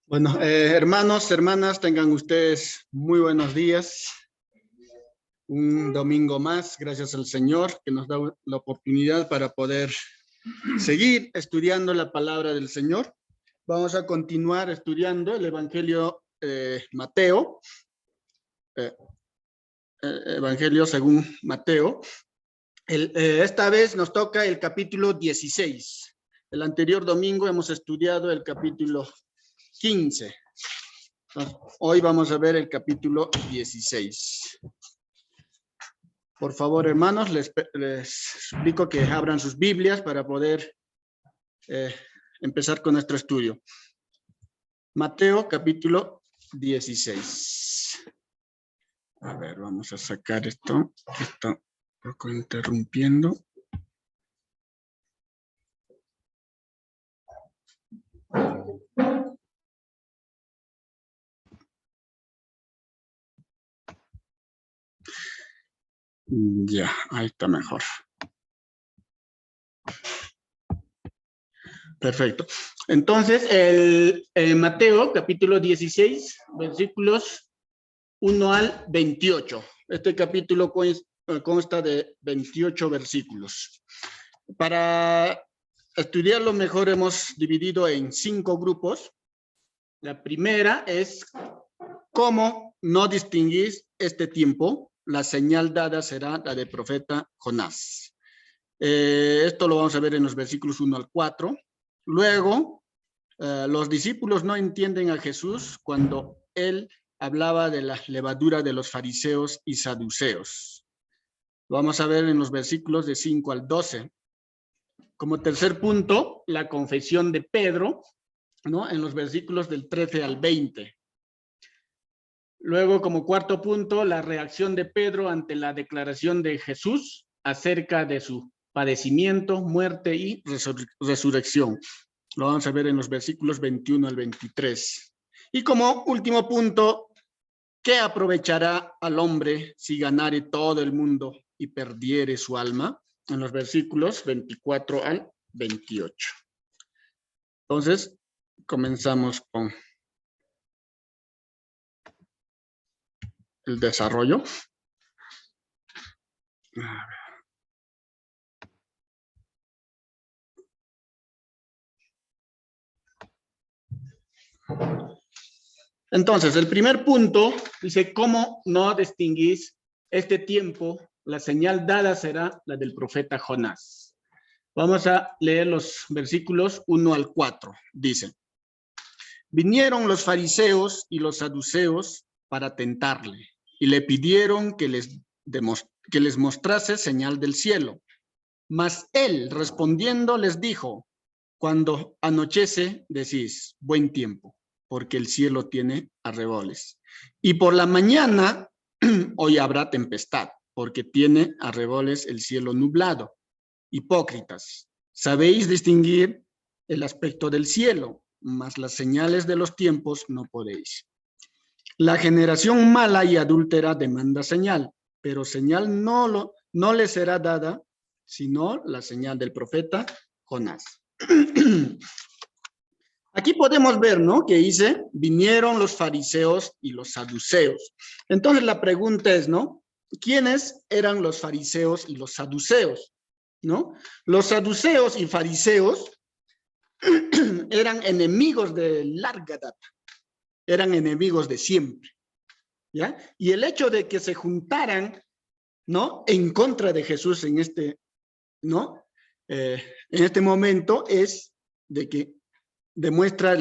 Bueno, hermanos, hermanas, tengan ustedes muy buenos días. Un domingo más, gracias al Señor, que nos da la oportunidad para poder seguir estudiando la palabra del Señor. Vamos a continuar estudiando el Evangelio Mateo, Evangelio según Mateo. Esta vez nos toca el capítulo 16. El anterior domingo hemos estudiado el capítulo 15. Entonces, hoy vamos a ver el capítulo 16. Por favor, hermanos, les suplico que abran sus Biblias para poder empezar con nuestro estudio. Mateo, capítulo 16. A ver, vamos a sacar esto. Está un poco interrumpiendo. Ya, ahí está mejor. Perfecto. Entonces, el Mateo, capítulo 16, versículos 1 al 28. Este capítulo consta de 28 versículos. Para estudiarlo mejor hemos dividido en 5 grupos. La primera es cómo no distinguís este tiempo. La señal dada será la del profeta Jonás. Esto lo vamos a ver en los versículos 1 al 4. Luego, los discípulos no entienden a Jesús cuando él hablaba de la levadura de los fariseos y saduceos. Lo vamos a ver en los versículos de 5 al 12. Como tercer punto, la confesión de Pedro, ¿no? En los versículos del 13 al 20. Luego, como cuarto punto, la reacción de Pedro ante la declaración de Jesús acerca de su padecimiento, muerte y resurrección. Lo vamos a ver en los versículos 21 al 23. Y como último punto, ¿qué aprovechará al hombre si ganare todo el mundo y perdiere su alma? En los versículos 24 al 28. Entonces, comenzamos con el desarrollo. Entonces, el primer punto dice, ¿cómo no distinguís este tiempo? La señal dada será la del profeta Jonás. Vamos a leer los versículos 1 al 4. Dice, vinieron los fariseos y los saduceos para tentarle y le pidieron que les mostrase señal del cielo. Mas él respondiendo les dijo, cuando anochece decís, buen tiempo, porque el cielo tiene arreboles. Y por la mañana hoy habrá tempestad, porque tiene arreboles el cielo nublado. Hipócritas, sabéis distinguir el aspecto del cielo, mas las señales de los tiempos no podéis. La generación mala y adúltera demanda señal, pero señal no le será dada, sino la señal del profeta Jonás. Aquí podemos ver, ¿no? Que dice, vinieron los fariseos y los saduceos. Entonces la pregunta es, ¿no? ¿Quiénes eran los fariseos y los saduceos? ¿No? Los saduceos y fariseos eran enemigos de larga data, eran enemigos de siempre, ¿ya? Y el hecho de que se juntaran, ¿no? En contra de Jesús en este, ¿no? En este momento es de que demuestra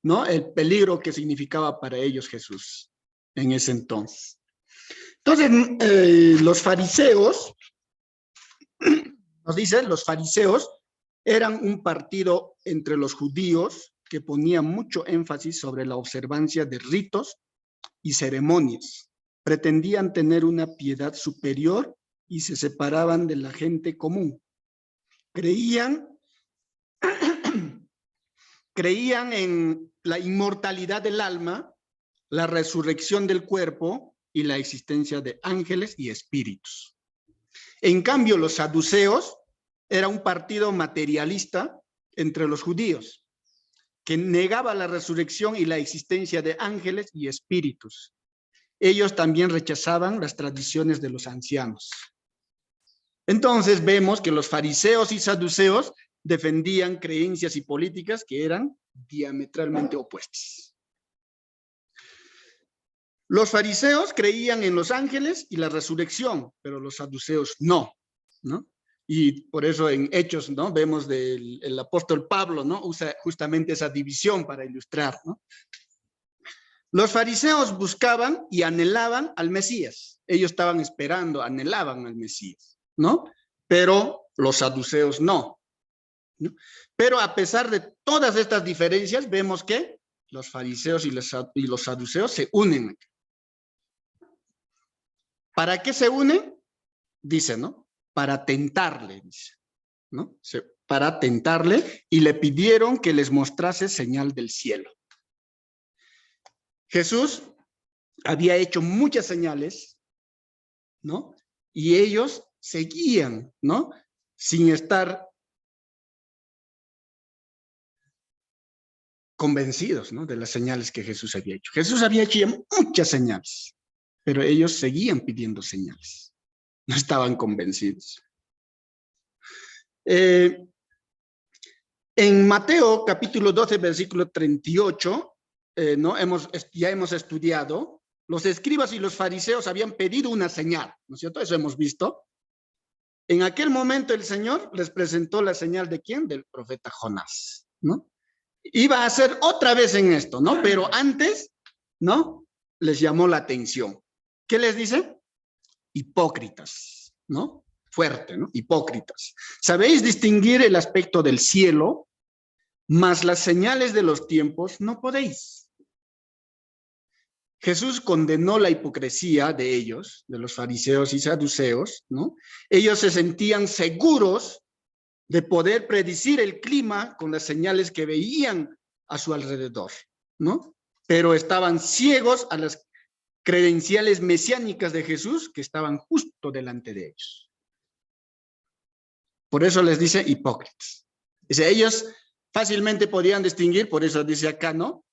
¿no? El peligro que significaba para ellos Jesús en ese entonces. Entonces, los fariseos, nos dicen, los fariseos eran un partido entre los judíos que ponía mucho énfasis sobre la observancia de ritos y ceremonias. Pretendían tener una piedad superior y se separaban de la gente común. Creían creían en la inmortalidad del alma, la resurrección del cuerpo y la existencia de ángeles y espíritus. En cambio, los saduceos era un partido materialista entre los judíos, que negaba la resurrección y la existencia de ángeles y espíritus. Ellos también rechazaban las tradiciones de los ancianos. Entonces vemos que los fariseos y saduceos defendían creencias y políticas que eran diametralmente opuestas. Los fariseos creían en los ángeles y la resurrección, pero los saduceos no, ¿no? Y por eso en Hechos, ¿no? Vemos el apóstol Pablo, ¿no? Usa justamente esa división para ilustrar, ¿no? Los fariseos buscaban y anhelaban al Mesías. Ellos estaban esperando, anhelaban al Mesías, ¿no? Pero los saduceos no, ¿no? Pero a pesar de todas estas diferencias, vemos que los fariseos y los saduceos se unen. ¿Para qué se unen? Dice, ¿no? Para tentarle, dice, ¿no? Para tentarle, y le pidieron que les mostrase señal del cielo. Jesús había hecho muchas señales, ¿no? Y ellos seguían, ¿no? Sin estar convencidos, ¿no? De las señales que Jesús había hecho. Jesús había hecho ya muchas señales, pero ellos seguían pidiendo señales. No estaban convencidos. En Mateo capítulo 12, versículo 38, ¿no? Ya hemos estudiado, los escribas y los fariseos habían pedido una señal, ¿no es cierto? Eso hemos visto. En aquel momento el Señor les presentó la señal de ¿quién? Del profeta Jonás, ¿no? Iba a hacer otra vez en esto, ¿no? Pero antes, ¿no? Les llamó la atención. ¿Qué les dice? Hipócritas, ¿no? Fuerte, ¿no? Hipócritas. ¿Sabéis distinguir el aspecto del cielo, mas las señales de los tiempos no podéis? Jesús condenó la hipocresía de ellos, de los fariseos y saduceos, ¿no? Ellos se sentían seguros de poder predecir el clima con las señales que veían a su alrededor, ¿no? Pero estaban ciegos a las credenciales mesiánicas de Jesús que estaban justo delante de ellos. Por eso les dice hipócritas. Dice, ellos fácilmente podían distinguir, por eso dice acá, ¿no?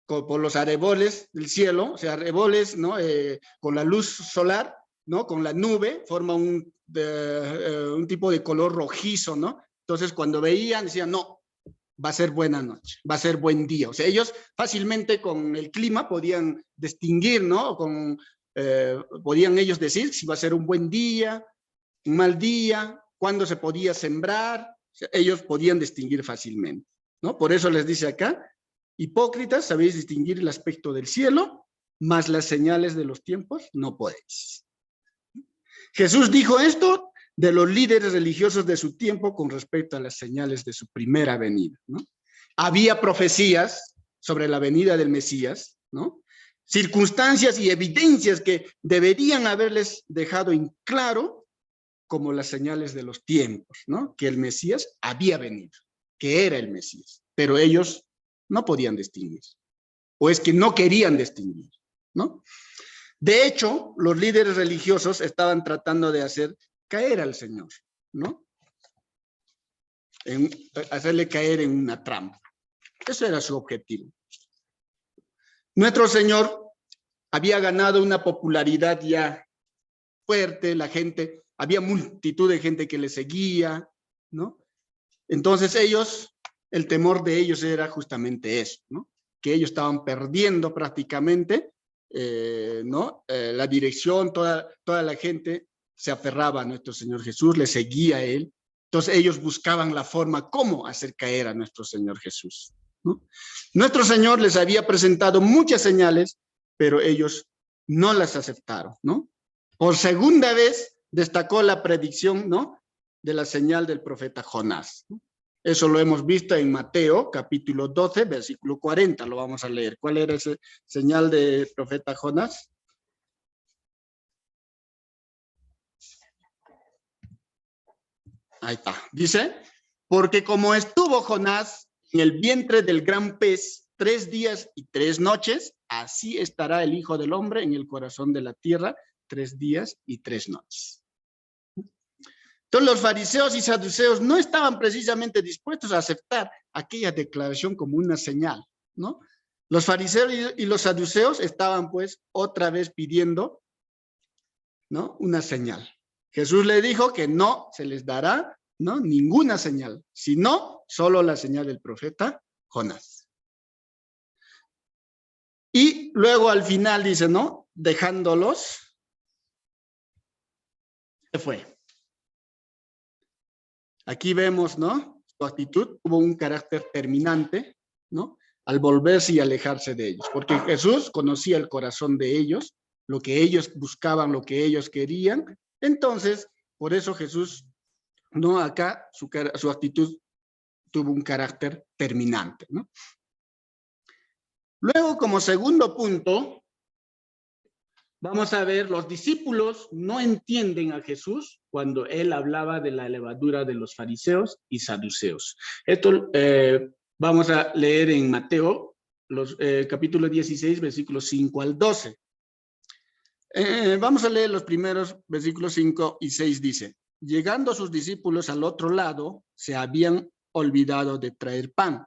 Por los areboles del cielo, o sea, areboles, ¿no? Con la luz solar, ¿no? Con la nube, forma un tipo de color rojizo, ¿no? Entonces, cuando veían, decían, no, va a ser buena noche, va a ser buen día. O sea, ellos fácilmente con el clima podían distinguir, ¿no? Podían ellos decir si va a ser un buen día, un mal día, cuándo se podía sembrar. O sea, ellos podían distinguir fácilmente, ¿no? Por eso les dice acá, hipócritas, sabéis distinguir el aspecto del cielo, mas las señales de los tiempos no podéis. Jesús dijo esto de los líderes religiosos de su tiempo con respecto a las señales de su primera venida, ¿no? Había profecías sobre la venida del Mesías, ¿no? Circunstancias y evidencias que deberían haberles dejado en claro como las señales de los tiempos, ¿no? Que el Mesías había venido, que era el Mesías, pero ellos no podían distinguir, o es que no querían distinguir, ¿no? De hecho, los líderes religiosos estaban tratando de hacer caer al Señor, ¿no? Hacerle caer en una trampa. Ese era su objetivo. Nuestro Señor había ganado una popularidad ya fuerte, la gente, había multitud de gente que le seguía, ¿no? Entonces el temor de ellos era justamente eso, ¿no? Que ellos estaban perdiendo prácticamente, ¿no? La dirección, toda la gente se aferraba a nuestro Señor Jesús, le seguía a Él. Entonces ellos buscaban la forma cómo hacer caer a nuestro Señor Jesús, ¿no? Nuestro Señor les había presentado muchas señales, pero ellos no las aceptaron, ¿no? Por segunda vez destacó la predicción, ¿no? De la señal del profeta Jonás, ¿no? Eso lo hemos visto en Mateo, capítulo 12, versículo 40. Lo vamos a leer. ¿Cuál era esa señal del profeta Jonás? Ahí está. Dice, porque como estuvo Jonás en el vientre del gran pez 3 días y 3 noches, así estará el Hijo del Hombre en el corazón de la tierra 3 días y 3 noches. Entonces los fariseos y saduceos no estaban precisamente dispuestos a aceptar aquella declaración como una señal, ¿no? Los fariseos y los saduceos estaban pues otra vez pidiendo, ¿no?, una señal. Jesús le dijo que no se les dará, ¿no?, ninguna señal, sino solo la señal del profeta Jonás. Y luego al final dice, ¿no?, dejándolos, se fue. Aquí vemos, ¿no?, su actitud tuvo un carácter terminante, ¿no?, al volverse y alejarse de ellos, porque Jesús conocía el corazón de ellos, lo que ellos buscaban, lo que ellos querían. Entonces, por eso Jesús, ¿no?, acá su actitud tuvo un carácter terminante, ¿no? Luego, como segundo punto, vamos a ver, los discípulos no entienden a Jesús cuando él hablaba de la levadura de los fariseos y saduceos. Esto vamos a leer en Mateo, capítulo 16, versículos 5 al 12. Vamos a leer los primeros versículos 5 y 6, dice: llegando sus discípulos al otro lado, se habían olvidado de traer pan.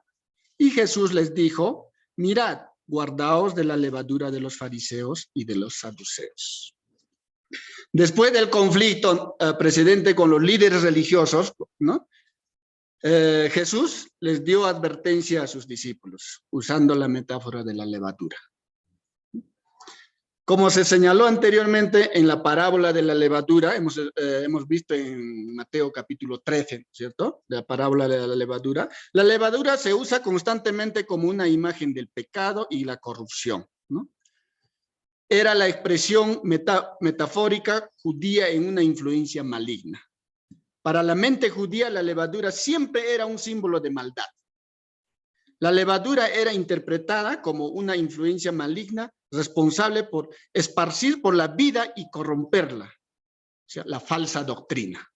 Y Jesús les dijo: mirad, guardaos de la levadura de los fariseos y de los saduceos. Después del conflicto precedente con los líderes religiosos, ¿no?, Jesús les dio advertencia a sus discípulos, usando la metáfora de la levadura. Como se señaló anteriormente en la parábola de la levadura, hemos visto en Mateo capítulo 13, ¿cierto?, de la parábola de la levadura se usa constantemente como una imagen del pecado y la corrupción, ¿no? Era la expresión metafórica judía en una influencia maligna. Para la mente judía, la levadura siempre era un símbolo de maldad. La levadura era interpretada como una influencia maligna responsable por esparcir por la vida y corromperla, o sea, la falsa doctrina,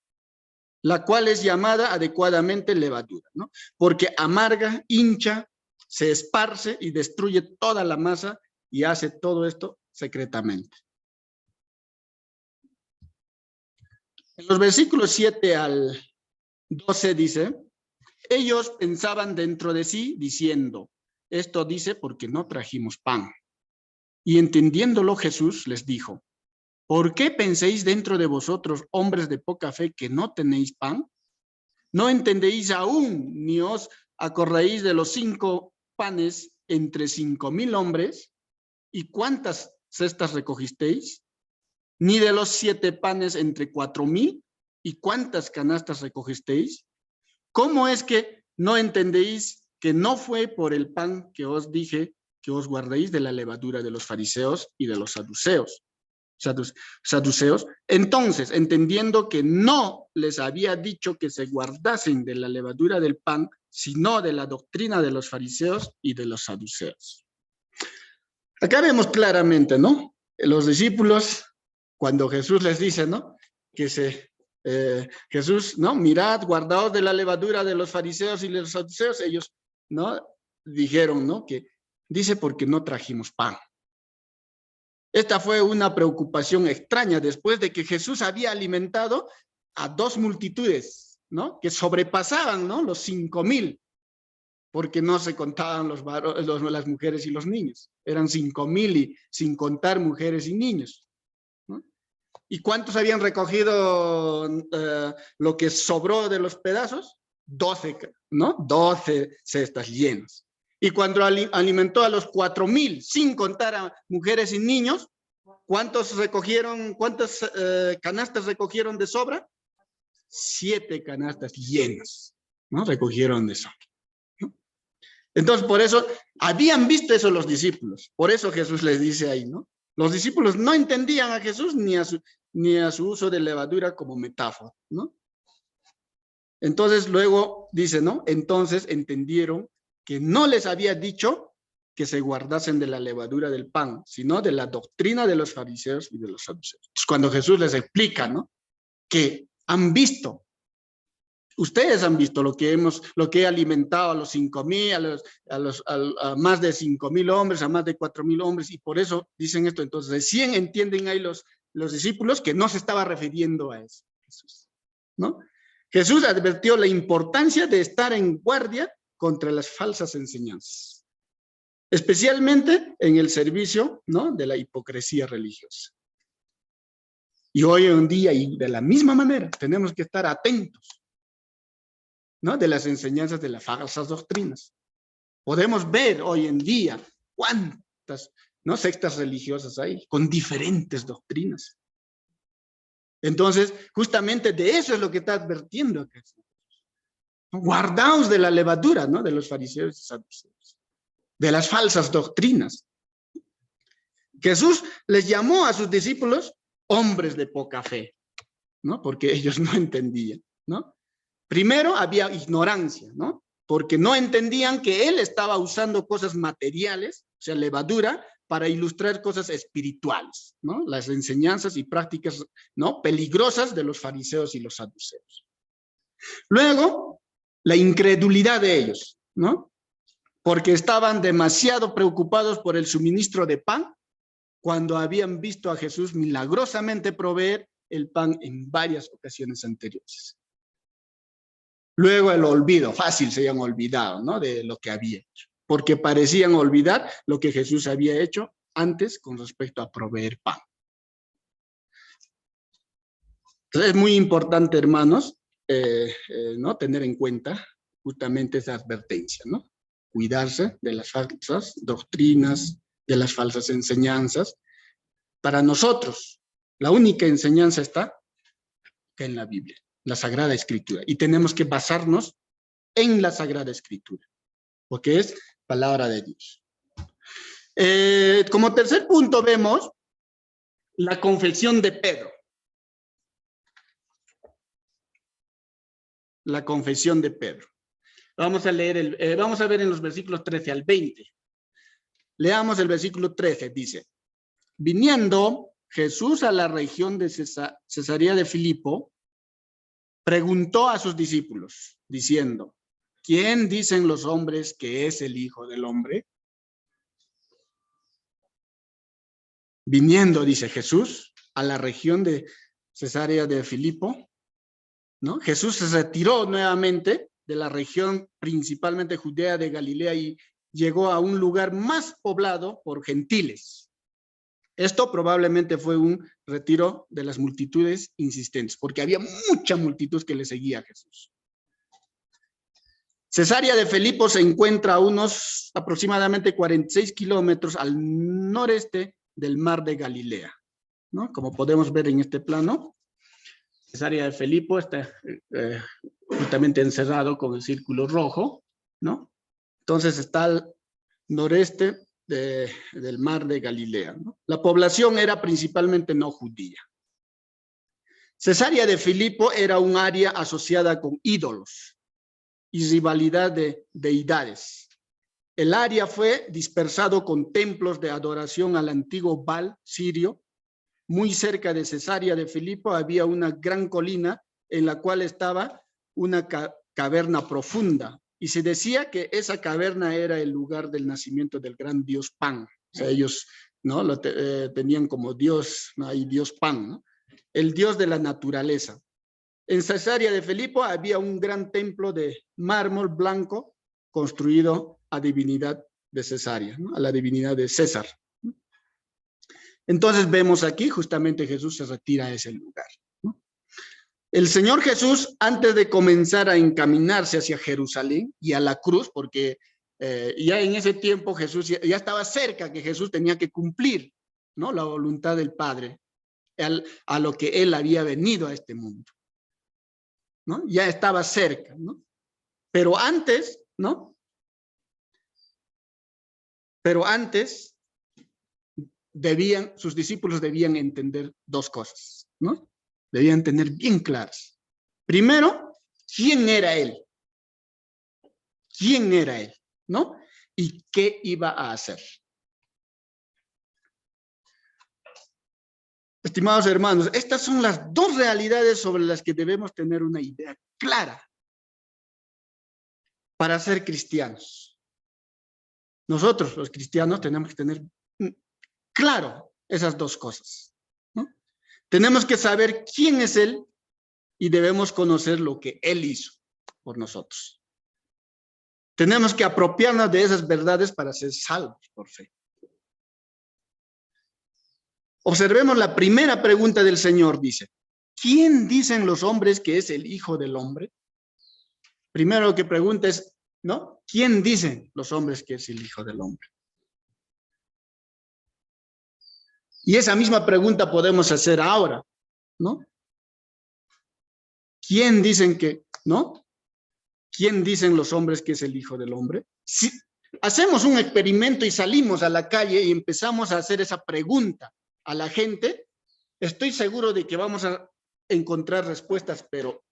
la cual es llamada adecuadamente levadura, ¿no?, porque amarga, hincha, se esparce y destruye toda la masa, y hace todo esto secretamente. En los versículos 7 al 12 dice: ellos pensaban dentro de sí, diciendo, esto dice porque no trajimos pan. Y entendiéndolo Jesús les dijo: ¿por qué penséis dentro de vosotros, hombres de poca fe, que no tenéis pan? ¿No entendéis aún, ni os acordáis de los 5 panes entre 5,000 hombres? ¿Y cuántas cestas recogisteis? ¿Ni de los 7 panes entre 4,000? ¿Y cuántas canastas recogisteis? ¿Cómo es que no entendéis que no fue por el pan que os dije que os guardéis de la levadura de los fariseos y de los saduceos? Entonces, entendiendo que no les había dicho que se guardasen de la levadura del pan, sino de la doctrina de los fariseos y de los saduceos. Acá vemos claramente, ¿no?, los discípulos, cuando Jesús les dice, ¿no?, que Jesús, ¿no?, mirad, guardaos de la levadura de los fariseos y de los saduceos, ellos, ¿no?, dijeron, ¿no?, que dice porque no trajimos pan. Esta fue una preocupación extraña después de que Jesús había alimentado a 2 multitudes, ¿no?, que sobrepasaban, ¿no?, los 5,000, porque no se contaban las mujeres y los niños. Eran 5,000 y sin contar mujeres y niños, ¿no? ¿Y cuántos habían recogido lo que sobró de los pedazos? 12, ¿no? 12 cestas llenas. Y cuando alimentó a los 4,000, sin contar a mujeres y niños, ¿cuántas canastas recogieron de sobra? 7 canastas llenas, ¿no?, recogieron de sobra. Entonces, por eso, habían visto eso los discípulos. Por eso Jesús les dice ahí, ¿no? Los discípulos no entendían a Jesús ni a su uso de levadura como metáfora, ¿no? Entonces, luego dice, ¿no? Entonces entendieron que no les había dicho que se guardasen de la levadura del pan, sino de la doctrina de los fariseos y de los saduceos. Cuando Jesús les explica, ¿no?, que han visto Ustedes han visto lo que he alimentado a los 5,000, a más de 5,000 hombres, a más de 4,000 hombres, y por eso dicen esto. Entonces, recién entienden ahí los discípulos que no se estaba refiriendo a eso, Jesús, ¿no? Jesús advirtió la importancia de estar en guardia contra las falsas enseñanzas, especialmente en el servicio, ¿no?, de la hipocresía religiosa. Y hoy en día, y de la misma manera, tenemos que estar atentos, ¿no?, de las enseñanzas de las falsas doctrinas. Podemos ver hoy en día cuántas, ¿no?, sectas religiosas hay con diferentes doctrinas. Entonces, justamente de eso es lo que está advirtiendo acá. Guardaos de la levadura, ¿no?, de los fariseos y saduceos, de las falsas doctrinas. Jesús les llamó a sus discípulos hombres de poca fe, ¿no?, porque ellos no entendían, ¿no? Primero había ignorancia, ¿no?, porque no entendían que él estaba usando cosas materiales, o sea, levadura, para ilustrar cosas espirituales, ¿no?, las enseñanzas y prácticas, ¿no?, peligrosas de los fariseos y los saduceos. Luego, la incredulidad de ellos, ¿no?, porque estaban demasiado preocupados por el suministro de pan, cuando habían visto a Jesús milagrosamente proveer el pan en varias ocasiones anteriores. Luego el olvido, fácil se han olvidado, ¿no?, de lo que había hecho, porque parecían olvidar lo que Jesús había hecho antes con respecto a proveer pan. Entonces es muy importante, hermanos, ¿no?, tener en cuenta justamente esa advertencia, ¿no? Cuidarse de las falsas doctrinas, de las falsas enseñanzas. Para nosotros, la única enseñanza está en la Biblia, la Sagrada Escritura, y tenemos que basarnos en la Sagrada Escritura, porque es palabra de Dios. Como tercer punto vemos la confesión de Pedro. La confesión de Pedro. Vamos a leer, vamos a ver en los versículos 13 al 20. Leamos el versículo 13, dice: viniendo Jesús a la región de Cesarea de Filipo, preguntó a sus discípulos, diciendo: ¿quién dicen los hombres que es el Hijo del Hombre? Viniendo, dice Jesús, a la región de Cesarea de Filipo, ¿no? Jesús se retiró nuevamente de la región principalmente Judea de Galilea y llegó a un lugar más poblado por gentiles. Esto probablemente fue un retiro de las multitudes insistentes, porque había mucha multitud que le seguía a Jesús. Cesarea de Filipo se encuentra a unos aproximadamente 46 kilómetros al noreste del mar de Galilea, ¿no? Como podemos ver en este plano, Cesarea de Filipo está justamente encerrado con el círculo rojo, ¿no? Entonces está al noreste del mar de Galilea, ¿no? La población era principalmente no judía. Cesarea de Filipo era un área asociada con ídolos y rivalidad de deidades. El área fue dispersado con templos de adoración al antiguo Baal sirio. Muy cerca de Cesarea de Filipo había una gran colina en la cual estaba una caverna profunda, y se decía que esa caverna era el lugar del nacimiento del gran dios Pan. O sea, ellos, ¿no?, lo tenían como dios, ¿no?, hay dios Pan, ¿no?, el dios de la naturaleza. En Cesarea de Filipo había un gran templo de mármol blanco construido a divinidad de Cesarea, ¿no?, a la divinidad de César. Entonces vemos aquí justamente Jesús se retira a ese lugar, ¿no? El Señor Jesús, antes de comenzar a encaminarse hacia Jerusalén y a la cruz, porque ya en ese tiempo Jesús ya estaba cerca, que Jesús tenía que cumplir, ¿no?, la voluntad del Padre, a lo que Él había venido a este mundo, ¿no? Ya estaba cerca, ¿no? Pero antes, ¿no? Pero antes sus discípulos debían entender dos cosas, ¿no? Debían tener bien claras. Primero, ¿quién era Él? ¿Quién era Él? ¿No? ¿Y qué iba a hacer? Estimados hermanos, estas son las dos realidades sobre las que debemos tener una idea clara para ser cristianos. Nosotros, los cristianos, tenemos que tener claro esas dos cosas, ¿no? Tenemos que saber quién es Él y debemos conocer lo que Él hizo por nosotros. Tenemos que apropiarnos de esas verdades para ser salvos por fe. Observemos la primera pregunta del Señor, dice, ¿quién dicen los hombres que es el Hijo del Hombre? Primero lo que pregunta es, ¿no? ¿Quién dicen los hombres que es el Hijo del Hombre? Y esa misma pregunta podemos hacer ahora, ¿no? ¿Quién dicen que, no? ¿Quién dicen los hombres que es el Hijo del Hombre? Si hacemos un experimento y salimos a la calle y empezamos a hacer esa pregunta a la gente, estoy seguro de que vamos a encontrar respuestas, pero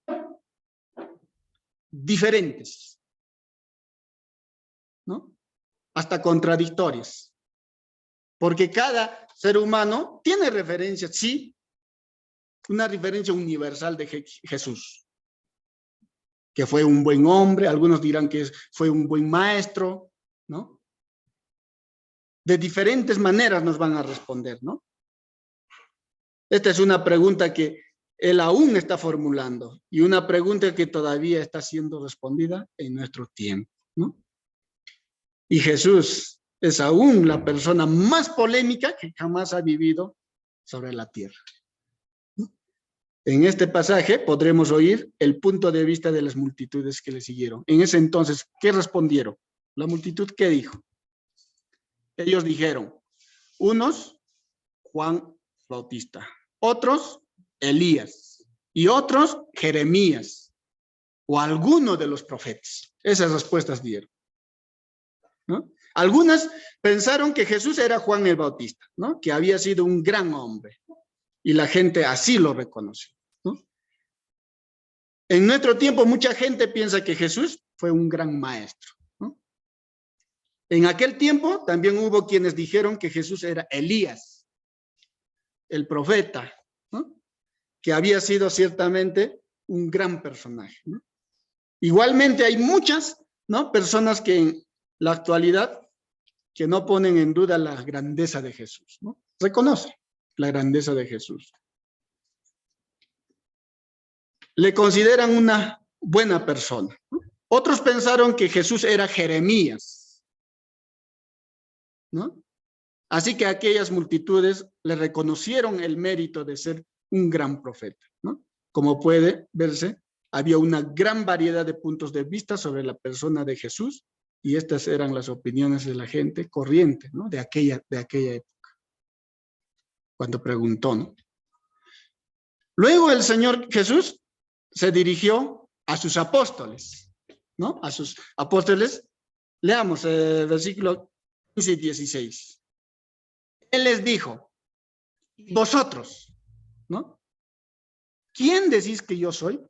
diferentes, ¿no? Hasta contradictorias. Porque cada ser humano tiene referencias, sí, una referencia universal de Jesús, que fue un buen hombre, algunos dirán que fue un buen maestro, ¿no? De diferentes maneras nos van a responder, ¿no? Esta es una pregunta que él aún está formulando y una pregunta que todavía está siendo respondida en nuestro tiempo, ¿no? Y Jesús es aún la persona más polémica que jamás ha vivido sobre la tierra. En este pasaje podremos oír el punto de vista de las multitudes que le siguieron. En ese entonces, ¿qué respondieron? La multitud, ¿qué dijo? Ellos dijeron, unos, Juan Bautista, otros, Elías, y otros, Jeremías, o alguno de los profetas. Esas respuestas dieron, ¿no? Algunas pensaron que Jesús era Juan el Bautista, ¿no? Que había sido un gran hombre, y la gente así lo reconoció, ¿no? En nuestro tiempo, mucha gente piensa que Jesús fue un gran maestro, ¿no? En aquel tiempo también hubo quienes dijeron que Jesús era Elías, el profeta, ¿no? Que había sido ciertamente un gran personaje, ¿no? Igualmente hay muchas, ¿no? Personas que en la actualidad que no ponen en duda la grandeza de Jesús, ¿no? Reconocen la grandeza de Jesús. Le consideran una buena persona, ¿no? Otros pensaron que Jesús era Jeremías, ¿no? Así que aquellas multitudes le reconocieron el mérito de ser un gran profeta, ¿no? Como puede verse, había una gran variedad de puntos de vista sobre la persona de Jesús y estas eran las opiniones de la gente corriente, ¿no? De aquella época, cuando preguntó, ¿no? Luego el Señor Jesús se dirigió a sus apóstoles, ¿no? A sus apóstoles. Leamos versículo 15 y 16. Él les dijo, vosotros, ¿no? ¿Quién decís que yo soy?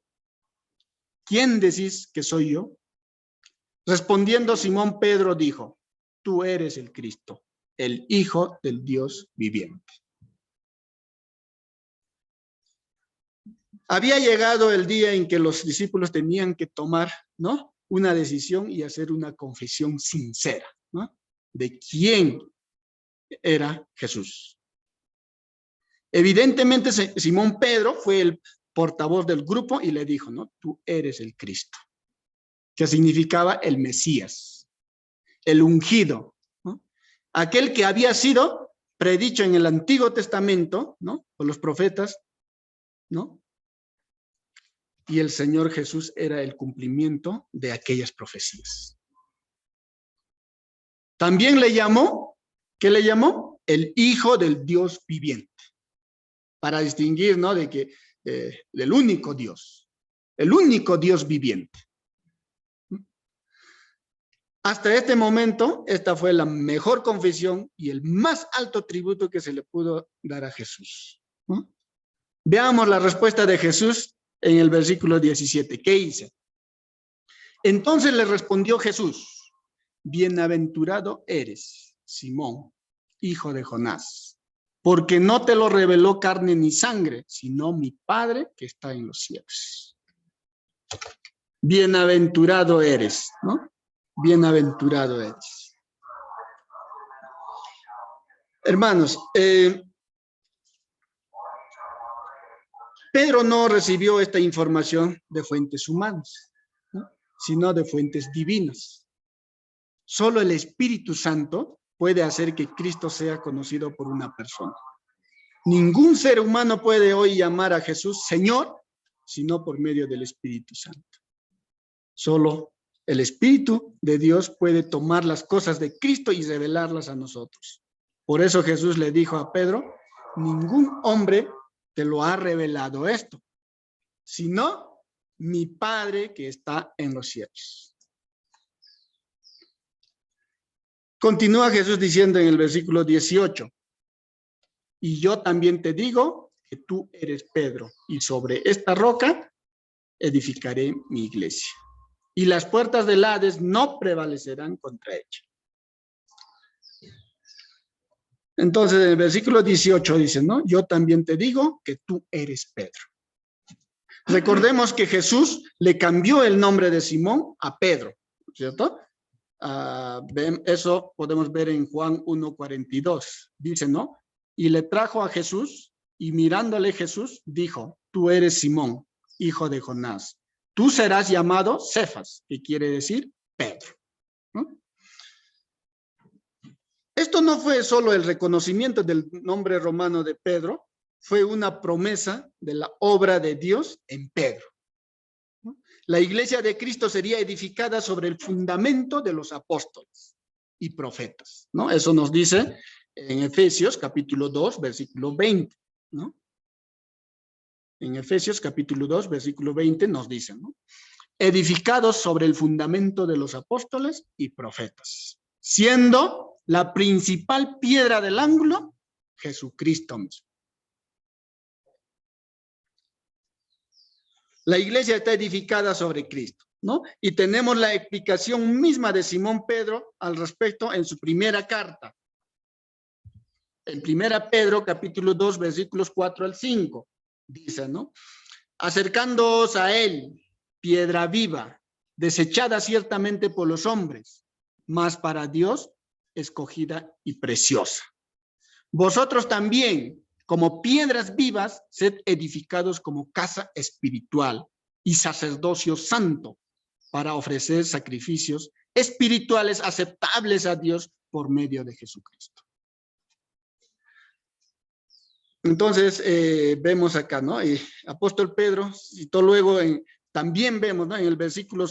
¿Quién decís que soy yo? Respondiendo Simón Pedro dijo, tú eres el Cristo, el Hijo del Dios viviente. Había llegado el día en que los discípulos tenían que tomar, ¿no? Una decisión y hacer una confesión sincera, ¿no? De quién era Jesús. Evidentemente Simón Pedro fue el portavoz del grupo y le dijo, ¿no? Tú eres el Cristo, que significaba el Mesías, el ungido, ¿no? Aquel que había sido predicho en el Antiguo Testamento, ¿no? Por los profetas, ¿no? Y el Señor Jesús era el cumplimiento de aquellas profecías. También le llamó, ¿qué le llamó? El Hijo del Dios viviente, para distinguir, ¿no? De que del único Dios viviente. Hasta este momento, esta fue la mejor confesión y el más alto tributo que se le pudo dar a Jesús, ¿no? Veamos la respuesta de Jesús en el versículo 17. ¿Qué dice? Entonces le respondió Jesús, bienaventurado eres, Simón, hijo de Jonás, porque no te lo reveló carne ni sangre, sino mi Padre que está en los cielos. Bienaventurado eres, ¿no? Bienaventurado eres. Hermanos, Pedro no recibió esta información de fuentes humanas, ¿no? Sino de fuentes divinas. Solo el Espíritu Santo puede hacer que Cristo sea conocido por una persona. Ningún ser humano puede hoy llamar a Jesús Señor, sino por medio del Espíritu Santo. Solo el Espíritu de Dios puede tomar las cosas de Cristo y revelarlas a nosotros. Por eso Jesús le dijo a Pedro, ningún hombre te lo ha revelado esto, sino mi Padre que está en los cielos. Continúa Jesús diciendo en el versículo 18, y yo también te digo que tú eres Pedro, y sobre esta roca edificaré mi iglesia, y las puertas del Hades no prevalecerán contra ella. Entonces, en el versículo 18 dice, ¿no? Yo también te digo que tú eres Pedro. Recordemos que Jesús le cambió el nombre de Simón a Pedro, ¿cierto? Eso podemos ver en Juan 1:42. Dice, ¿no? Y le trajo a Jesús, y mirándole Jesús, dijo, tú eres Simón, hijo de Jonás. Tú serás llamado Cefas, que quiere decir Pedro, ¿no? Esto no fue solo el reconocimiento del nombre romano de Pedro, fue una promesa de la obra de Dios en Pedro. La iglesia de Cristo sería edificada sobre el fundamento de los apóstoles y profetas, ¿no? Eso nos dice en Efesios capítulo 2, versículo 20, ¿no? En Efesios capítulo 2, versículo 20 nos dice, ¿no? Edificados sobre el fundamento de los apóstoles y profetas, siendo la principal piedra del ángulo Jesucristo mismo. La iglesia está edificada sobre Cristo, ¿no? Y tenemos la explicación misma de Simón Pedro al respecto en su primera carta. En primera Pedro, capítulo 2, versículos 4 al 5, dice, ¿no? Acercándoos a él, piedra viva, desechada ciertamente por los hombres, mas para Dios escogida y preciosa. Vosotros también, como piedras vivas, sed edificados como casa espiritual y sacerdocio santo para ofrecer sacrificios espirituales aceptables a Dios por medio de Jesucristo. Entonces, vemos acá, ¿no? Y apóstol Pedro citó luego, también vemos, ¿no? En el versículo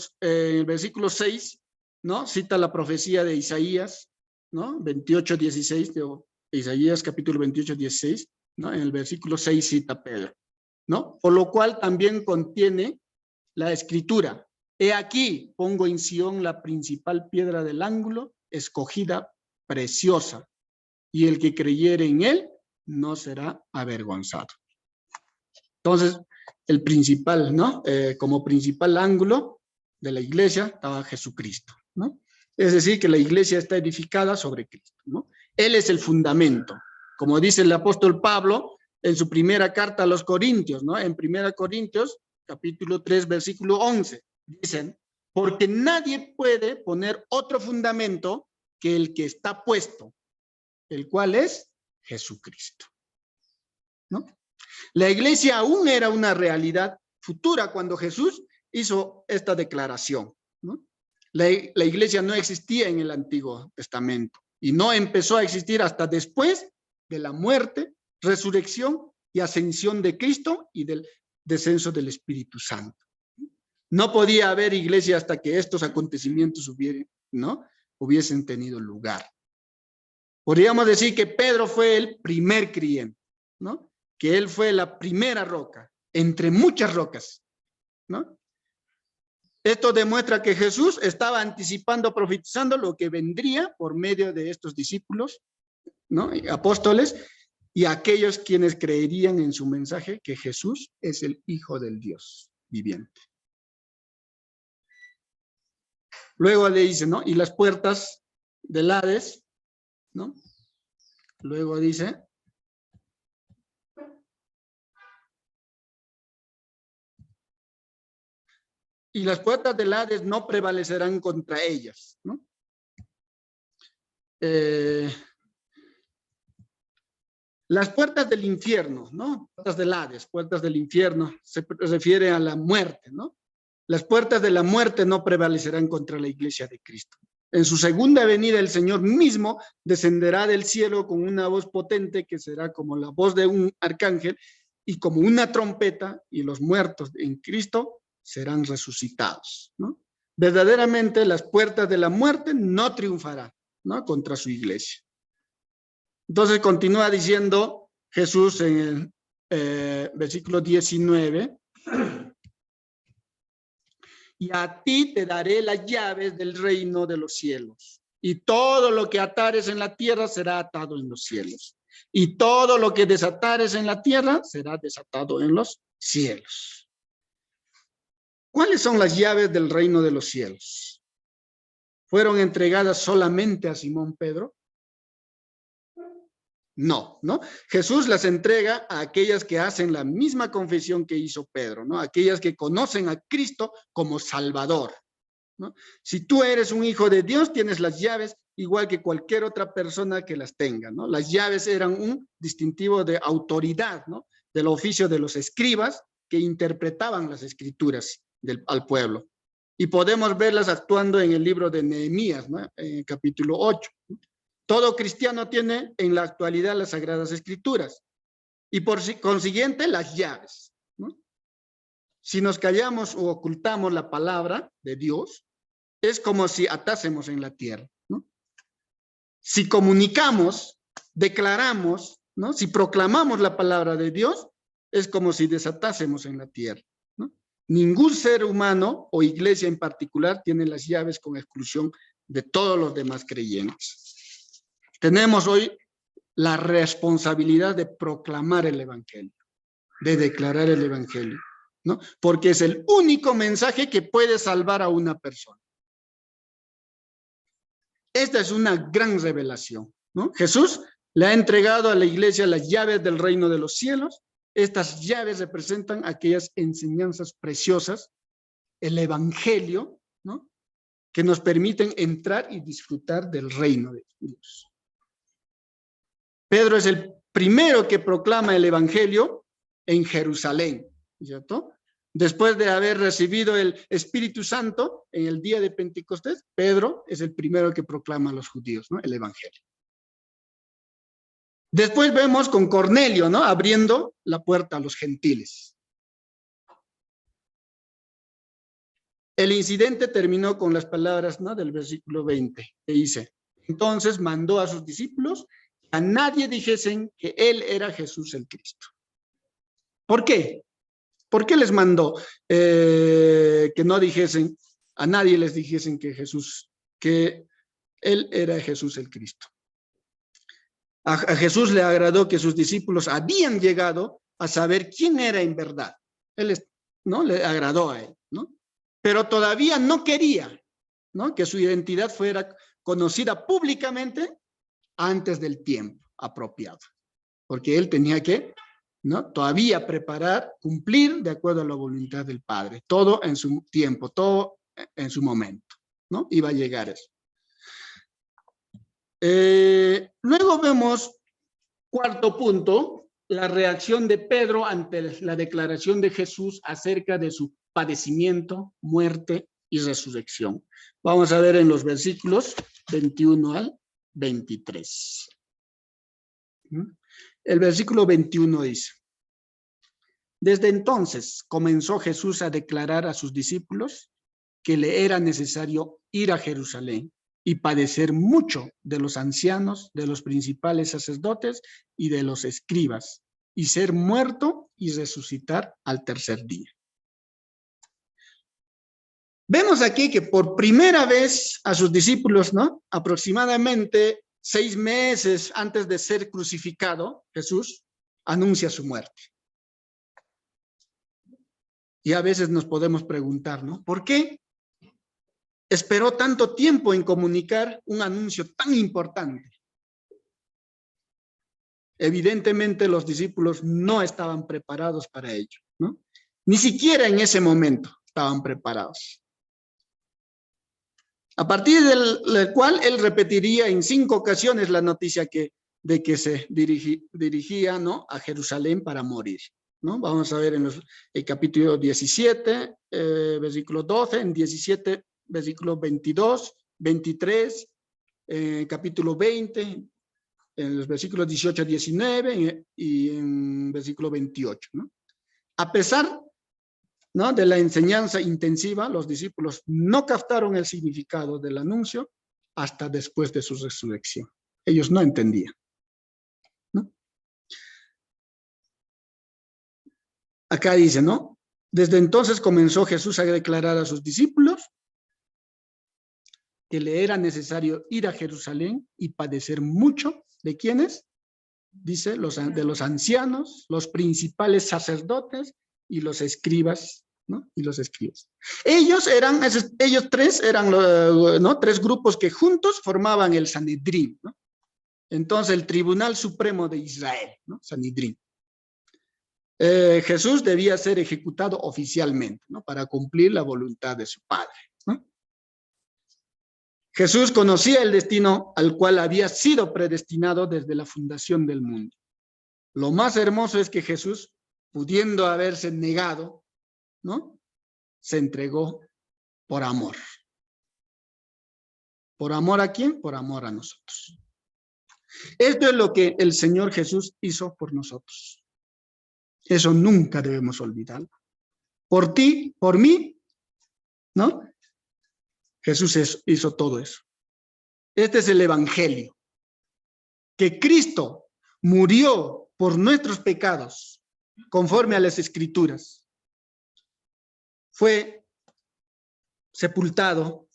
6, ¿no? Cita la profecía de Isaías, ¿no? 28:16, de Isaías capítulo 28:16, ¿no? En el versículo 6 cita Pedro, ¿no? Por lo cual también contiene la escritura. He aquí, pongo en Sión la principal piedra del ángulo, escogida, preciosa, y el que creyere en él no será avergonzado. Entonces, el principal, ¿no? Como principal ángulo de la iglesia estaba Jesucristo, ¿no? Es decir, que la iglesia está edificada sobre Cristo, ¿no? Él es el fundamento. Como dice el apóstol Pablo en su primera carta a los Corintios, ¿no? En 1 Corintios, capítulo 3, versículo 11, dicen, porque nadie puede poner otro fundamento que el que está puesto, el cual es Jesucristo, ¿no? La iglesia aún era una realidad futura cuando Jesús hizo esta declaración, ¿no? La iglesia no existía en el Antiguo Testamento y no empezó a existir hasta después de la muerte, resurrección y ascensión de Cristo y del descenso del Espíritu Santo. No podía haber iglesia hasta que estos acontecimientos hubiesen tenido lugar. Podríamos decir que Pedro fue el primer creyente, ¿no? Que él fue la primera roca, entre muchas rocas, ¿no? Esto demuestra que Jesús estaba anticipando, profetizando lo que vendría por medio de estos discípulos, ¿no? Apóstoles, y aquellos quienes creerían en su mensaje que Jesús es el Hijo del Dios viviente. Luego le dice, ¿no? Y las puertas del Hades, ¿no? Luego dice, y las puertas del Hades no prevalecerán contra ellas, ¿no? Las puertas del infierno, ¿no? Puertas del Hades, puertas del infierno, se refiere a la muerte, ¿no? Las puertas de la muerte no prevalecerán contra la iglesia de Cristo. En su segunda venida, el Señor mismo descenderá del cielo con una voz potente que será como la voz de un arcángel y como una trompeta, y los muertos en Cristo serán resucitados, ¿no? Verdaderamente las puertas de la muerte no triunfarán, ¿no? Contra su iglesia. Entonces continúa diciendo Jesús en el versículo 19. Y a ti te daré las llaves del reino de los cielos. Y todo lo que atares en la tierra será atado en los cielos. Y todo lo que desatares en la tierra será desatado en los cielos. ¿Cuáles son las llaves del reino de los cielos? ¿Fueron entregadas solamente a Simón Pedro? No, ¿no? Jesús las entrega a aquellas que hacen la misma confesión que hizo Pedro, ¿no? Aquellas que conocen a Cristo como Salvador, ¿no? Si tú eres un hijo de Dios, tienes las llaves igual que cualquier otra persona que las tenga, ¿no? Las llaves eran un distintivo de autoridad, ¿no? Del oficio de los escribas que interpretaban las escrituras al pueblo. Y podemos verlas actuando en el libro de Nehemías, ¿no? En el capítulo 8. Todo cristiano tiene en la actualidad las Sagradas Escrituras y por consiguiente las llaves, ¿no? Si nos callamos o ocultamos la palabra de Dios, es como si atásemos en la tierra, ¿no? Si comunicamos, declaramos, ¿no? Si proclamamos la palabra de Dios, es como si desatásemos en la tierra, ¿no? Ningún ser humano o iglesia en particular tiene las llaves con exclusión de todos los demás creyentes. Tenemos hoy la responsabilidad de proclamar el evangelio, de declarar el evangelio, ¿no? Porque es el único mensaje que puede salvar a una persona. Esta es una gran revelación, ¿no? Jesús le ha entregado a la iglesia las llaves del reino de los cielos. Estas llaves representan aquellas enseñanzas preciosas, el evangelio, ¿no? Que nos permiten entrar y disfrutar del reino de Dios. Pedro es el primero que proclama el evangelio en Jerusalén, ¿cierto? Después de haber recibido el Espíritu Santo en el día de Pentecostés, Pedro es el primero que proclama a los judíos, ¿no? El evangelio. Después vemos con Cornelio, ¿no? Abriendo la puerta a los gentiles. El incidente terminó con las palabras, ¿no? Del versículo 20, que dice: entonces mandó a sus discípulos a nadie dijesen que él era Jesús el Cristo. ¿Por qué? ¿Por qué les mandó que no dijesen, a nadie les dijesen que él era Jesús el Cristo? A Jesús le agradó que sus discípulos habían llegado a saber quién era en verdad. ¿No? Le agradó a él, ¿no? Pero todavía no quería, ¿no? Que su identidad fuera conocida públicamente antes del tiempo apropiado, porque él tenía que, ¿no? Todavía preparar, cumplir de acuerdo a la voluntad del Padre, todo en su tiempo, todo en su momento, ¿no? Iba a llegar eso. Luego vemos, cuarto punto, la reacción de Pedro ante la declaración de Jesús acerca de su padecimiento, muerte y resurrección. Vamos a ver en los versículos 21 al 23. El versículo 21 dice: desde entonces comenzó Jesús a declarar a sus discípulos que le era necesario ir a Jerusalén y padecer mucho de los ancianos, de los principales sacerdotes y de los escribas, y ser muerto y resucitar al tercer día. Vemos aquí que por primera vez a sus discípulos, ¿no? Aproximadamente 6 meses antes de ser crucificado, Jesús anuncia su muerte. Y a veces nos podemos preguntar, ¿no? ¿Por qué esperó tanto tiempo en comunicar un anuncio tan importante? Evidentemente los discípulos no estaban preparados para ello, ¿no? Ni siquiera en ese momento. estaban preparados. A partir del cual él repetiría en 5 ocasiones la noticia de que se dirigía, ¿no?, a Jerusalén para morir, ¿no? Vamos a ver en el capítulo 17, versículo 12, en 17, versículo 22, 23, capítulo 20, en los versículos 18 a 19 y en versículo 28, ¿no? A pesar, ¿no?, de la enseñanza intensiva, los discípulos no captaron el significado del anuncio hasta después de su resurrección. Ellos no entendían, ¿no? Acá dice, ¿no? Desde entonces comenzó Jesús a declarar a sus discípulos que le era necesario ir a Jerusalén y padecer mucho. ¿De quiénes? Dice, de los ancianos, los principales sacerdotes y los escribas, ¿no? Y los escribas. Ellos tres eran, ¿no?, 3 grupos que juntos formaban el Sanedrín, ¿no? Entonces, el Tribunal Supremo de Israel, ¿no? Sanedrín. Jesús debía ser ejecutado oficialmente, ¿no?, para cumplir la voluntad de su Padre, ¿no? Jesús conocía el destino al cual había sido predestinado desde la fundación del mundo. Lo más hermoso es que Jesús, pudiendo haberse negado, ¿no?, se entregó por amor. ¿Por amor a quién? Por amor a nosotros. Esto es lo que el Señor Jesús hizo por nosotros. Eso nunca debemos olvidarlo. Por ti, por mí, ¿no? Jesús hizo todo eso. Este es el evangelio. Que Cristo murió por nuestros pecados, conforme a las Escrituras. Fue sepultado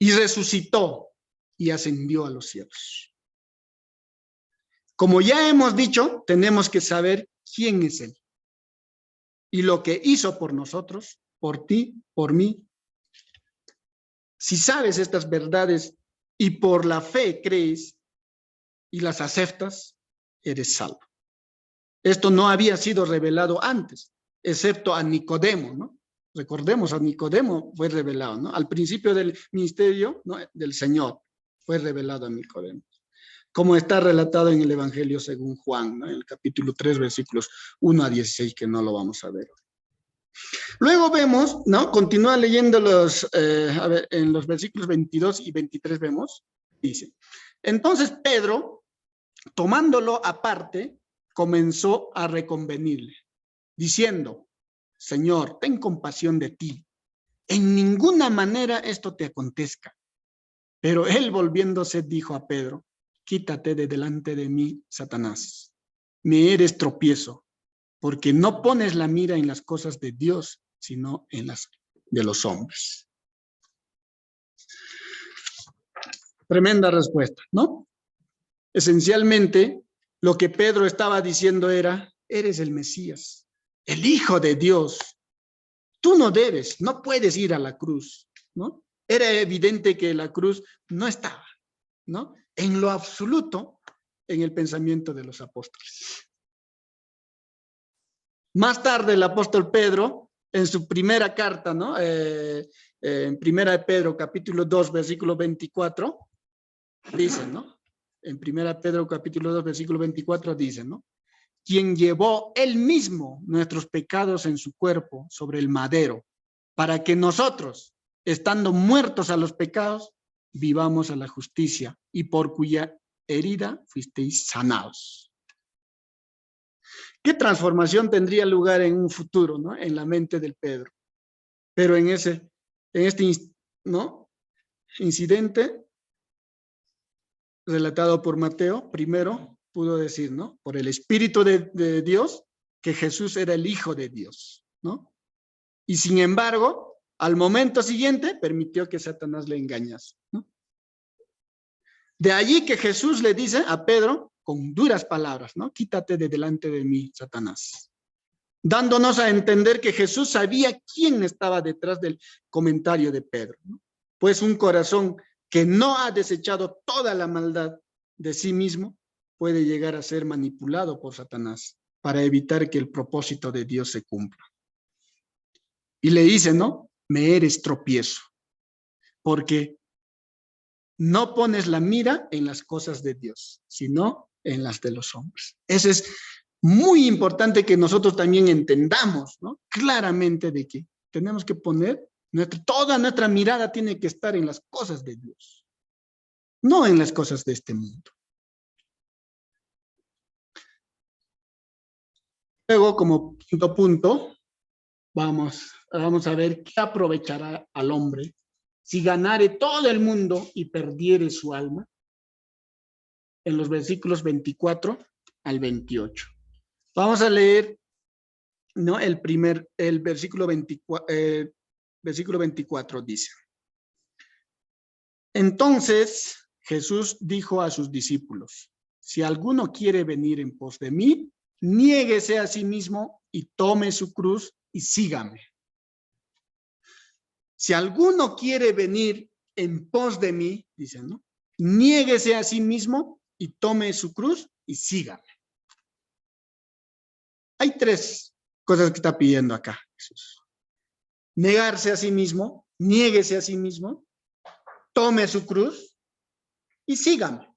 y resucitó y ascendió a los cielos. Como ya hemos dicho, tenemos que saber quién es Él y lo que hizo por nosotros, por ti, por mí. Si sabes estas verdades y por la fe crees y las aceptas, eres salvo. Esto no había sido revelado antes, excepto a Nicodemo, ¿no? Recordemos, a Nicodemo fue revelado, ¿no? Al principio del ministerio, ¿no?, del Señor, fue revelado a Nicodemo. Como está relatado en el Evangelio según Juan, ¿no?, en el capítulo 3, versículos 1 a 16, que no lo vamos a ver hoy. Luego vemos, ¿no?, continúa leyendo a ver, en los versículos 22 y 23 vemos, dice, entonces Pedro, tomándolo aparte, comenzó a reconvenirle, diciendo, Señor, ten compasión de ti. En ninguna manera esto te acontezca. Pero él, volviéndose, dijo a Pedro, quítate de delante de mí, Satanás. Me eres tropiezo, porque no pones la mira en las cosas de Dios, sino en las de los hombres. Tremenda respuesta, ¿no? Esencialmente, lo que Pedro estaba diciendo era, eres el Mesías, el Hijo de Dios. Tú no puedes ir a la cruz, ¿no? Era evidente que la cruz no estaba, ¿no?, en lo absoluto en el pensamiento de los apóstoles. Más tarde el apóstol Pedro, en su primera carta, ¿no?, en Primera de Pedro, capítulo 2, versículo 24, dice, ¿no? En Primera Pedro, capítulo 2, versículo 24, dice, ¿no?, quien llevó él mismo nuestros pecados en su cuerpo sobre el madero, para que nosotros, estando muertos a los pecados, vivamos a la justicia, y por cuya herida fuisteis sanados. ¿Qué transformación tendría lugar en un futuro, ¿no?, en la mente del Pedro? Pero en este, ¿no?, incidente relatado por Mateo, primero pudo decir, ¿no?, por el Espíritu de Dios, que Jesús era el Hijo de Dios, ¿no? Y sin embargo, al momento siguiente, permitió que Satanás le engañase, ¿no? De allí que Jesús le dice a Pedro, con duras palabras, ¿no?, quítate de delante de mí, Satanás. Dándonos a entender que Jesús sabía quién estaba detrás del comentario de Pedro, ¿no? Pues un corazón que no ha desechado toda la maldad de sí mismo puede llegar a ser manipulado por Satanás para evitar que el propósito de Dios se cumpla. Y le dice, ¿no? Me eres tropiezo, porque no pones la mira en las cosas de Dios, sino en las de los hombres. Eso es muy importante que nosotros también entendamos, ¿no? Claramente de que tenemos que poner, toda nuestra mirada tiene que estar en las cosas de Dios, no en las cosas de este mundo. Luego, como quinto punto, vamos a ver qué aprovechará al hombre si ganare todo el mundo y perdiere su alma, en los versículos 24 al 28. Vamos a leer, ¿no? El versículo 24 dice: Entonces Jesús dijo a sus discípulos: si alguno quiere venir en pos de mí, niéguese a sí mismo y tome su cruz y sígame. Si alguno quiere venir en pos de mí, dice, ¿no? Niéguese a sí mismo y tome su cruz y sígame. Hay tres cosas que está pidiendo acá Jesús: negarse a sí mismo, niéguese a sí mismo, tome su cruz y sígame.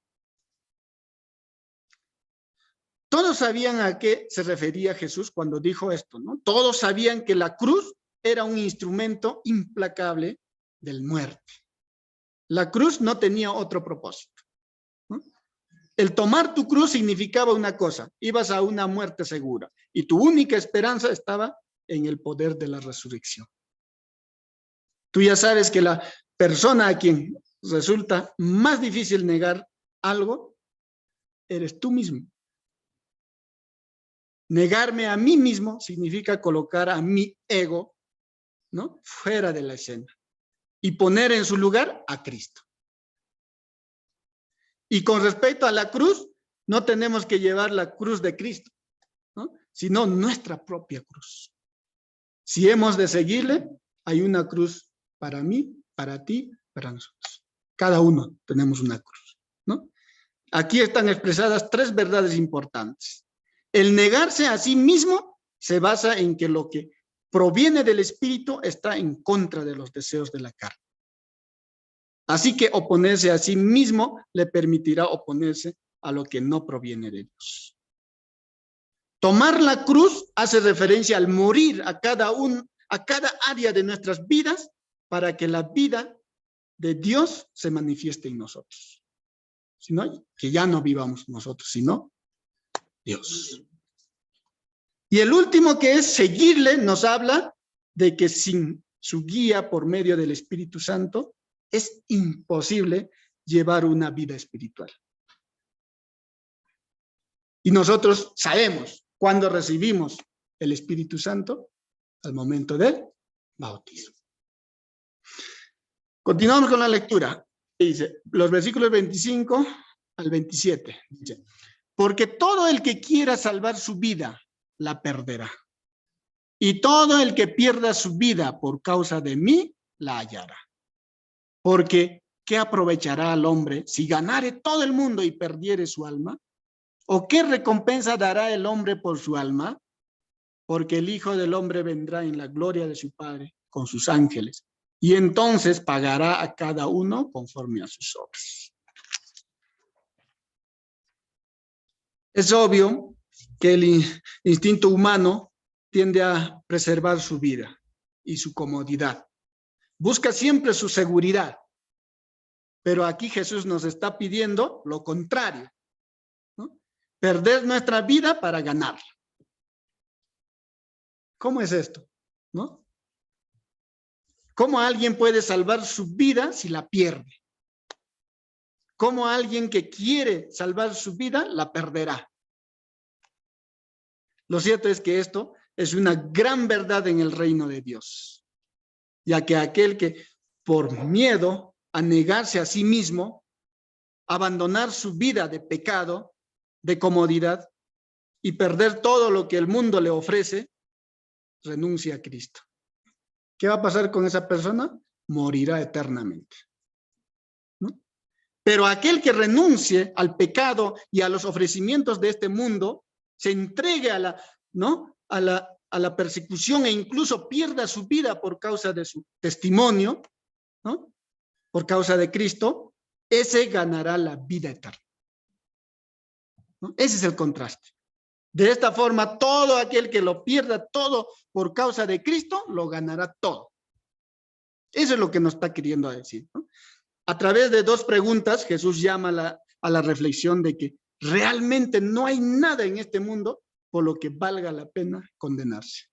Todos sabían a qué se refería Jesús cuando dijo esto, ¿no? Todos sabían que la cruz era un instrumento implacable del muerte. La cruz no tenía otro propósito, ¿no? El tomar tu cruz significaba una cosa: ibas a una muerte segura y tu única esperanza estaba en el poder de la resurrección. Tú ya sabes que la persona a quien resulta más difícil negar algo eres tú mismo. Negarme a mí mismo significa colocar a mi ego, ¿no?, fuera de la escena y poner en su lugar a Cristo. Y con respecto a la cruz, no tenemos que llevar la cruz de Cristo, ¿no?, sino nuestra propia cruz. Si hemos de seguirle, hay una cruz para mí, para ti, para nosotros. Cada uno tenemos una cruz, ¿no? Aquí están expresadas tres verdades importantes. El negarse a sí mismo se basa en que lo que proviene del espíritu está en contra de los deseos de la carne. Así que oponerse a sí mismo le permitirá oponerse a lo que no proviene de Dios. Tomar la cruz hace referencia al morir a cada área de nuestras vidas para que la vida de Dios se manifieste en nosotros. Sino que ya no vivamos nosotros, sino Dios. Y el último, que es seguirle, nos habla de que sin su guía por medio del Espíritu Santo es imposible llevar una vida espiritual. Y nosotros sabemos cuándo recibimos el Espíritu Santo: al momento del bautismo. Continuamos con la lectura. Dice, los versículos 25 al 27. Dice: porque todo el que quiera salvar su vida, la perderá. Y todo el que pierda su vida por causa de mí, la hallará. Porque, ¿qué aprovechará al hombre si ganare todo el mundo y perdiere su alma? ¿O qué recompensa dará el hombre por su alma? Porque el Hijo del Hombre vendrá en la gloria de su Padre con sus ángeles, y entonces pagará a cada uno conforme a sus obras. Es obvio que el instinto humano tiende a preservar su vida y su comodidad. Busca siempre su seguridad. Pero aquí Jesús nos está pidiendo lo contrario, ¿no? Perder nuestra vida para ganarla. ¿Cómo es esto? ¿No? ¿Cómo alguien puede salvar su vida si la pierde? ¿Cómo alguien que quiere salvar su vida la perderá? Lo cierto es que esto es una gran verdad en el reino de Dios, ya que aquel que por miedo a negarse a sí mismo, abandonar su vida de pecado, de comodidad y perder todo lo que el mundo le ofrece, renuncia a Cristo. ¿Qué va a pasar con esa persona? Morirá eternamente, ¿no? Pero aquel que renuncie al pecado y a los ofrecimientos de este mundo, se entregue a la, ¿no?, a la a la persecución e incluso pierda su vida por causa de su testimonio, ¿no? Por causa de Cristo, ese ganará la vida eterna, ¿no? Ese es el contraste. De esta forma, todo aquel que lo pierda todo por causa de Cristo, lo ganará todo. Eso es lo que nos está queriendo decir, ¿no? A través de dos preguntas, Jesús llama a la reflexión de que realmente no hay nada en este mundo por lo que valga la pena condenarse.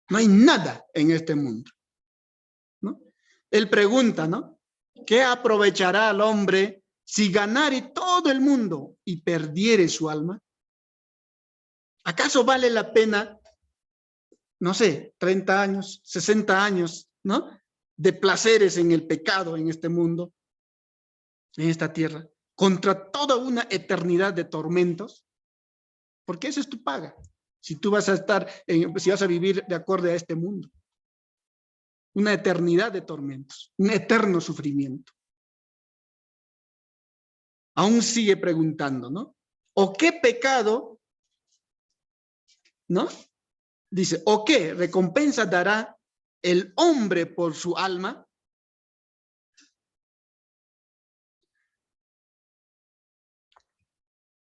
No hay nada en este mundo, ¿no? Él pregunta, ¿no? ¿Qué aprovechará al hombre si ganare todo el mundo y perdiere su alma? ¿Acaso vale la pena, no sé, 30 años, 60 años, ¿no? De placeres en el pecado en este mundo, en esta tierra, contra toda una eternidad de tormentos? Porque esa es tu paga. Si tú vas a estar, si vas a vivir de acuerdo a este mundo. Una eternidad de tormentos, un eterno sufrimiento. Aún sigue preguntando, ¿no? ¿O qué pecado, ¿no? Dice, ¿o qué recompensa dará el hombre por su alma?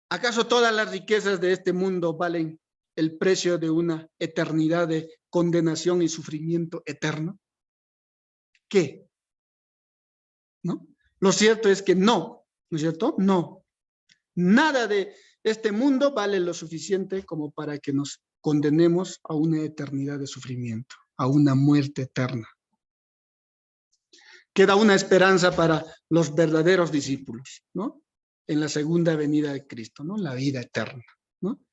¿Acaso todas las riquezas de este mundo valen el precio de una eternidad de condenación y sufrimiento eterno? ¿Qué? ¿No? Lo cierto es que no, ¿no es cierto? No. Nada de este mundo vale lo suficiente como para que nos condenemos a una eternidad de sufrimiento, a una muerte eterna. Queda una esperanza para los verdaderos discípulos, ¿no? En la segunda venida de Cristo, ¿no? La vida eterna, ¿no?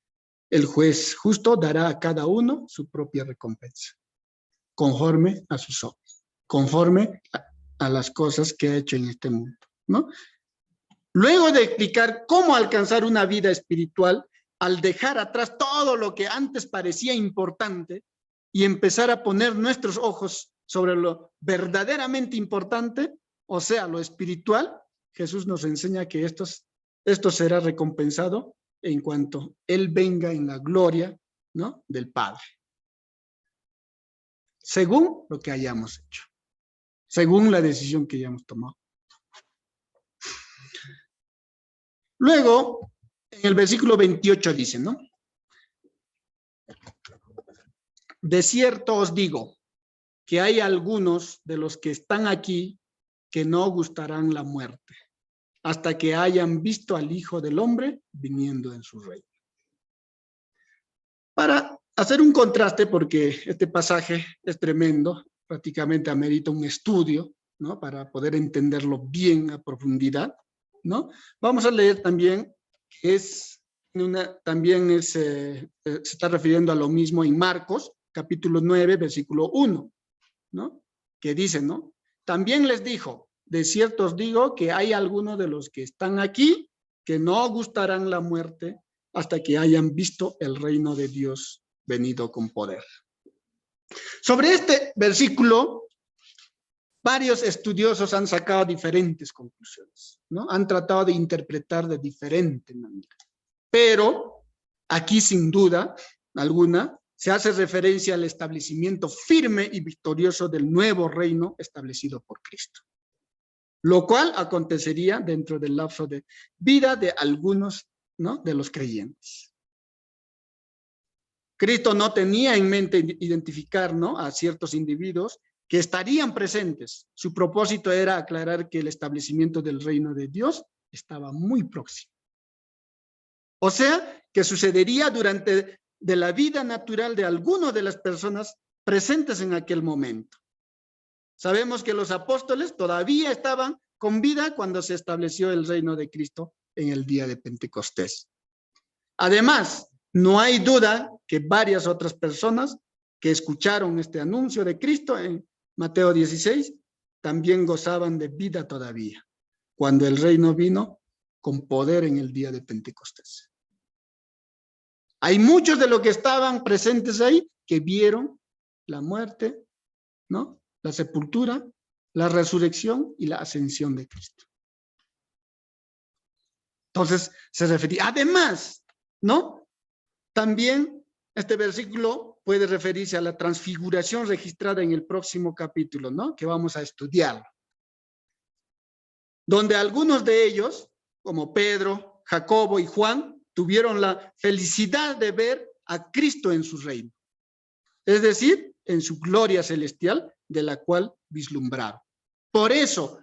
El juez justo dará a cada uno su propia recompensa, conforme a sus obras, conforme a las cosas que ha hecho en este mundo, ¿no? Luego de explicar cómo alcanzar una vida espiritual, al dejar atrás todo lo que antes parecía importante y empezar a poner nuestros ojos sobre lo verdaderamente importante, o sea, lo espiritual, Jesús nos enseña que esto será recompensado en cuanto Él venga en la gloria, ¿no?, del Padre. Según lo que hayamos hecho, según la decisión que hayamos tomado. Luego, en el versículo 28 dice, ¿no? De cierto os digo que hay algunos de los que están aquí que no gustarán la muerte hasta que hayan visto al Hijo del Hombre viniendo en su reino. Para hacer un contraste, porque este pasaje es tremendo, prácticamente amerita un estudio, ¿no?, para poder entenderlo bien a profundidad, ¿no? Vamos a leer también que se está refiriendo a lo mismo en Marcos, capítulo 9, versículo 1, ¿no? Que dice, ¿no? También les dijo, de cierto os digo que hay algunos de los que están aquí que no gustarán la muerte hasta que hayan visto el reino de Dios venido con poder. Sobre este versículo, varios estudiosos han sacado diferentes conclusiones, ¿no? Han tratado de interpretar de diferente manera. Pero aquí, sin duda alguna, se hace referencia al establecimiento firme y victorioso del nuevo reino establecido por Cristo, lo cual acontecería dentro del lapso de vida de algunos, ¿no?, de los creyentes. Cristo no tenía en mente identificar, ¿no?, a ciertos individuos que estarían presentes. Su propósito era aclarar que el establecimiento del reino de Dios estaba muy próximo. O sea, que sucedería durante de la vida natural de algunas de las personas presentes en aquel momento. Sabemos que los apóstoles todavía estaban con vida cuando se estableció el reino de Cristo en el día de Pentecostés. Además, no hay duda que varias otras personas que escucharon este anuncio de Cristo en Mateo 16 también gozaban de vida todavía, cuando el reino vino con poder en el día de Pentecostés. Hay muchos de los que estaban presentes ahí que vieron la muerte, ¿no?, la sepultura, la resurrección y la ascensión de Cristo. Entonces, se refería, además, ¿no?, también este versículo puede referirse a la transfiguración registrada en el próximo capítulo, ¿no? Que vamos a estudiar. Donde algunos de ellos, como Pedro, Jacobo y Juan, tuvieron la felicidad de ver a Cristo en su reino. Es decir, en su gloria celestial, de la cual vislumbraron. Por eso,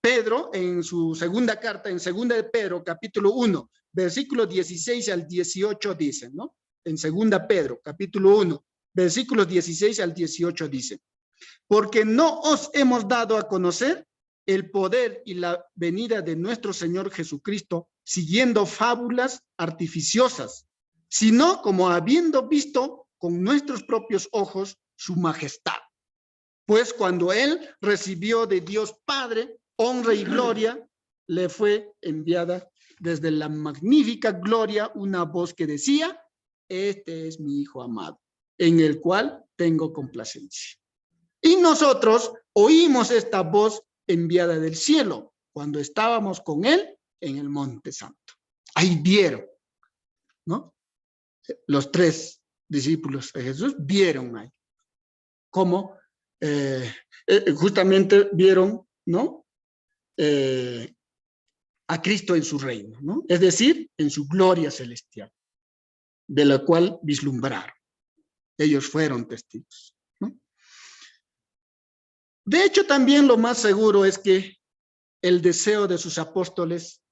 Pedro, en su segunda carta, en segunda de Pedro, capítulo 1, versículos 16 al 18, dice, ¿no? En segunda Pedro, capítulo 1, versículos 16 al 18, dice, porque no os hemos dado a conocer el poder y la venida de nuestro Señor Jesucristo siguiendo fábulas artificiosas, sino como habiendo visto con nuestros propios ojos su majestad. Pues cuando él recibió de Dios Padre honra y gloria, le fue enviada desde la magnífica gloria una voz que decía, este es mi Hijo amado, en el cual tengo complacencia. Y nosotros oímos esta voz enviada del cielo cuando estábamos con él en el Monte Santo. Ahí vieron, ¿no? Los 3 discípulos de Jesús vieron ahí cómo justamente vieron, ¿no? A Cristo en su reino, ¿no? Es decir, en su gloria celestial, de la cual vislumbraron. Ellos fueron testigos, ¿no? De hecho, también lo más seguro es que el deseo de sus apóstoles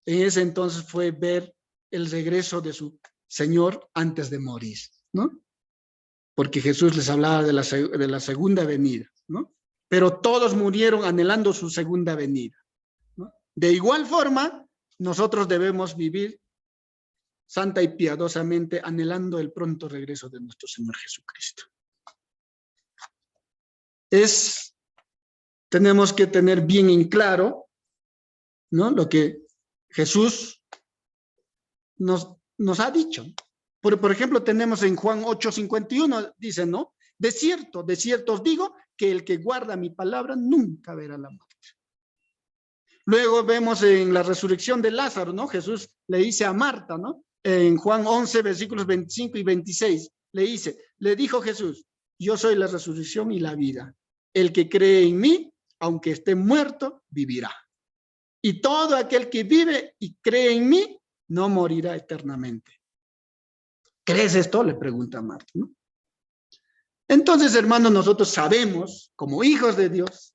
en ese entonces fue ver el regreso de su Señor antes de morir, ¿no? Porque Jesús les hablaba de la segunda venida, ¿no? Pero todos murieron anhelando su segunda venida, ¿no? De igual forma, nosotros debemos vivir santa y piadosamente anhelando el pronto regreso de nuestro Señor Jesucristo. Tenemos que tener bien en claro, ¿no? Lo que Jesús nos ha dicho. Por ejemplo, tenemos en Juan 8:51, dice, ¿no? De cierto os digo que el que guarda mi palabra nunca verá la muerte. Luego vemos en la resurrección de Lázaro, ¿no? Jesús le dice a Marta, ¿no? En Juan 11, versículos 25 y 26, le dijo Jesús, yo soy la resurrección y la vida. El que cree en mí, aunque esté muerto, vivirá. Y todo aquel que vive y cree en mí, no morirá eternamente. ¿Crees esto? Le pregunta Marta, ¿no? Entonces, hermanos, nosotros sabemos, como hijos de Dios,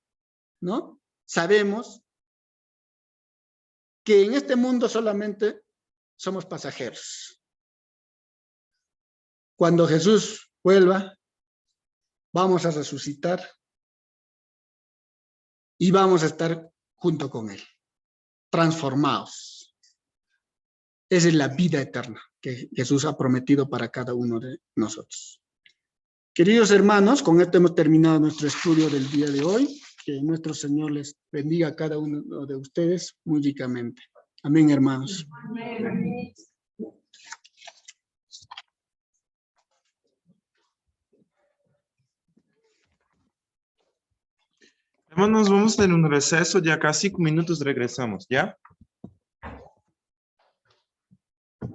¿no? Sabemos que en este mundo solamente somos pasajeros. Cuando Jesús vuelva, vamos a resucitar y vamos a estar junto con Él, transformados. Esa es la vida eterna que Jesús ha prometido para cada uno de nosotros. Queridos hermanos, con esto hemos terminado nuestro estudio del día de hoy. Que nuestro Señor les bendiga a cada uno de ustedes muy ricamente. Amén, hermanos. Amén. Hermanos, vamos a tener un receso, ya casi 5 minutos regresamos, ¿ya?